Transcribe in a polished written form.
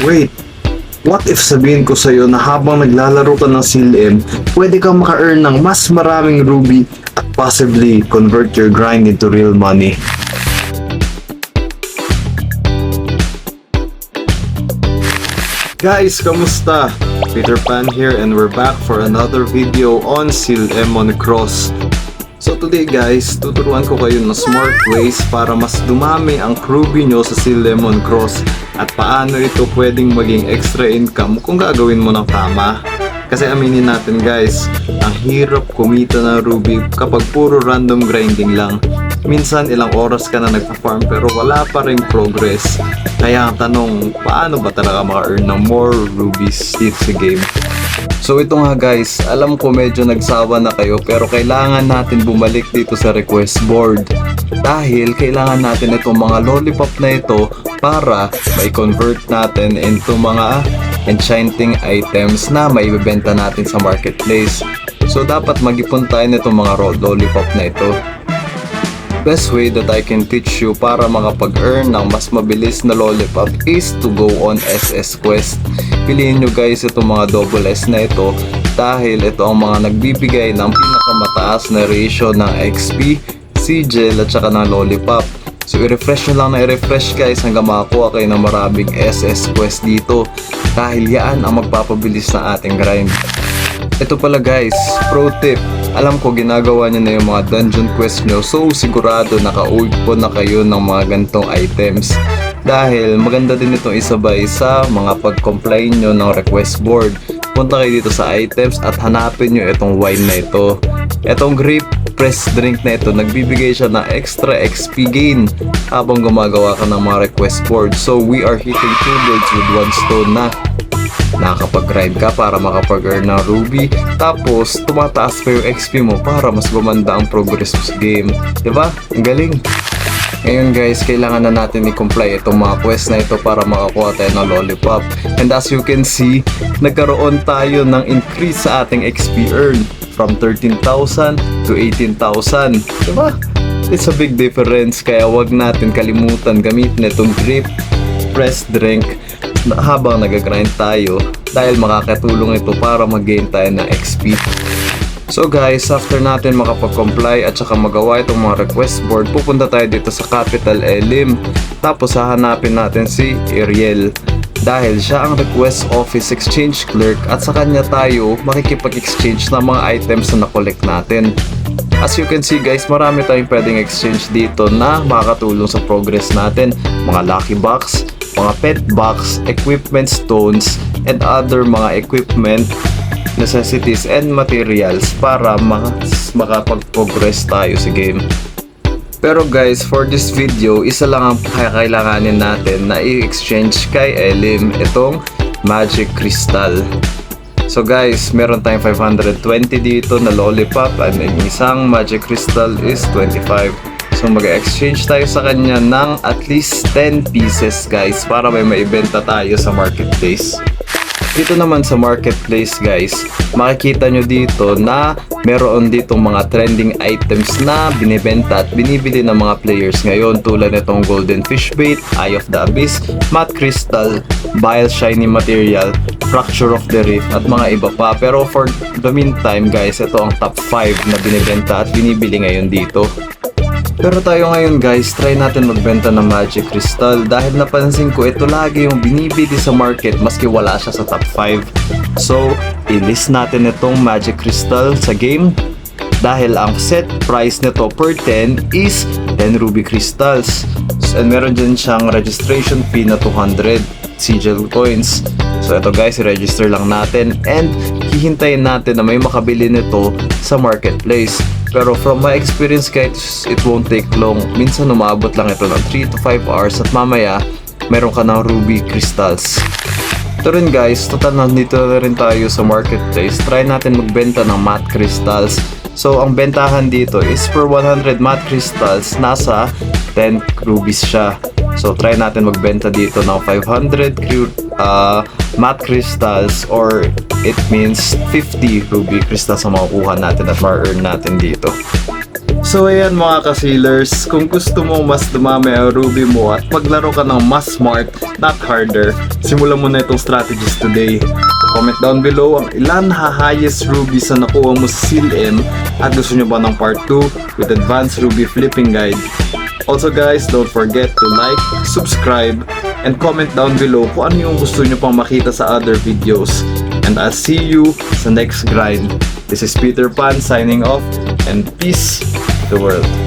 Wait, what if sabihin ko sa'yo na habang naglalaro ka ng CLM, pwede kang maka-earn ng mas maraming ruby at possibly convert your grind into real money? Guys, kamusta? Peter Pan here and we're back for another video on CLM on Cross. So today guys, tuturuan ko kayo ng smart ways para mas dumami ang ruby nyo sa CLM on Cross at paano ito pwedeng maging extra income kung gagawin mo ng tama. Kasi aminin natin guys, ang hirap kumita ng ruby kapag puro random grinding lang. Minsan ilang oras ka na nagpa-farm pero wala pa ring progress. Kaya ang tanong, paano ba talaga maka-earn ng more rubies dito sa game? So ito nga guys, alam ko medyo nagsawa na kayo pero kailangan natin bumalik dito sa request board. Dahil kailangan natin itong mga lollipop na ito para may convert natin into mga enchanting items na maibibenta natin sa marketplace. So dapat mag-ipon tayo nitong mga lollipop na ito. Best way that I can teach you para makapag-earn ng mas mabilis na lollipop is to go on SS Quest. Piliin nyo guys itong mga double S na ito dahil ito ang mga nagbibigay ng pinakamataas na ratio ng XP, sigil at saka ng lollipop. So i-refresh nyo lang na i-refresh guys hanggang makakuha kayo ng maraming SS Quest dito dahil yan ang magpapabilis na ating grind. Ito pala guys, pro tip. Alam ko ginagawa nyo na yung mga dungeon quest nyo, so sigurado naka-ulpo na kayo ng mga gantong items. Dahil maganda din itong isabay sa mga pag-comply nyo ng request board. Punta kayo dito sa items at hanapin nyo itong wine na ito. Itong grape press drink na ito, nagbibigay siya ng extra XP gain habang gumagawa ka ng mga request board. So we are hitting two birds with one stone na. Nakakapag-grind ka para makapag-earn ng ruby, tapos tumataas pa yung XP mo para mas gumanda ang progress mo sa game. Diba? Ang galing! Ngayon guys, kailangan na natin i-comply itong mga quest na ito para makakuha tayo ng lollipop. And as you can see, nagkaroon tayo ng increase sa ating XP earn from 13,000 to 18,000. Diba? It's a big difference, kaya wag natin kalimutan gamitin itong grape press drink habang nag-grind tayo dahil makakatulong ito para mag-gain tayo ng XP. So guys, after natin makapag-comply at saka magawa itong mga request board, pupunta tayo dito sa Capital Elim. Tapos hahanapin natin si Ariel dahil siya ang request office exchange clerk at sa kanya tayo makikipag-exchange ng mga items na na-collect natin. As you can see guys, marami tayong pwedeng exchange dito na makakatulong sa progress natin. Mga lucky box, mga pet box, equipment stones, and other mga equipment, necessities, and materials para makapag-progress tayo sa game. Pero guys, for this video, isa lang ang kailanganin natin na i-exchange kay Elim, itong magic crystal. So guys, meron tayong 520 dito na lollipop and isang magic crystal is 25. So mag-exchange tayo sa kanya ng at least 10 pieces guys para may maibenta tayo sa marketplace. Dito naman sa marketplace guys, makikita nyo dito na meron ditong mga trending items na binibenta at binibili ng mga players ngayon tulad nitong golden fish bait, eye of the abyss, matte crystal, bile shiny material, fracture of the reef at mga iba pa. Pero for the meantime guys, ito ang top 5 na binibenta at binibili ngayon dito. Pero tayo ngayon guys, try natin magbenta ng magic crystal dahil napansin ko ito lagi yung binibili sa market maski wala siya sa top 5. So, i-list natin itong magic crystal sa game dahil ang set price nito per 10 is 10 ruby crystals. And meron din siyang registration fee na 200 sigil coins. So ito guys, i-register lang natin and hihintayin natin na may makabili nito sa marketplace. Pero from my experience guys, it won't take long. Minsan umabot lang ito ng 3 to 5 hours at mamaya meron ka ng ruby crystals. Ito rin guys, total nandito na rin tayo sa marketplace. Try natin magbenta ng matte crystals. So ang bentahan dito is per 100 matte crystals, nasa 10 rubies siya. So try natin magbenta dito ng 500 matte crystals or it means 50 ruby crystals ang makukuha natin at ma-earn natin dito. So ayan mga ka-sealers, kung gusto mo mas dumami ang ruby mo at maglaro ka ng mas smart, not harder, simulan mo na itong strategies today. Comment down below ang ilan highest rubies na nakuha mo sa Seal M at gusto nyo ba ng part 2 with advanced ruby flipping guide. Also guys, don't forget to like, subscribe, and comment down below kung ano yung gusto nyo pang makita sa other videos. And I'll see you sa next grind. This is Peter Pan signing off, and peace to the world.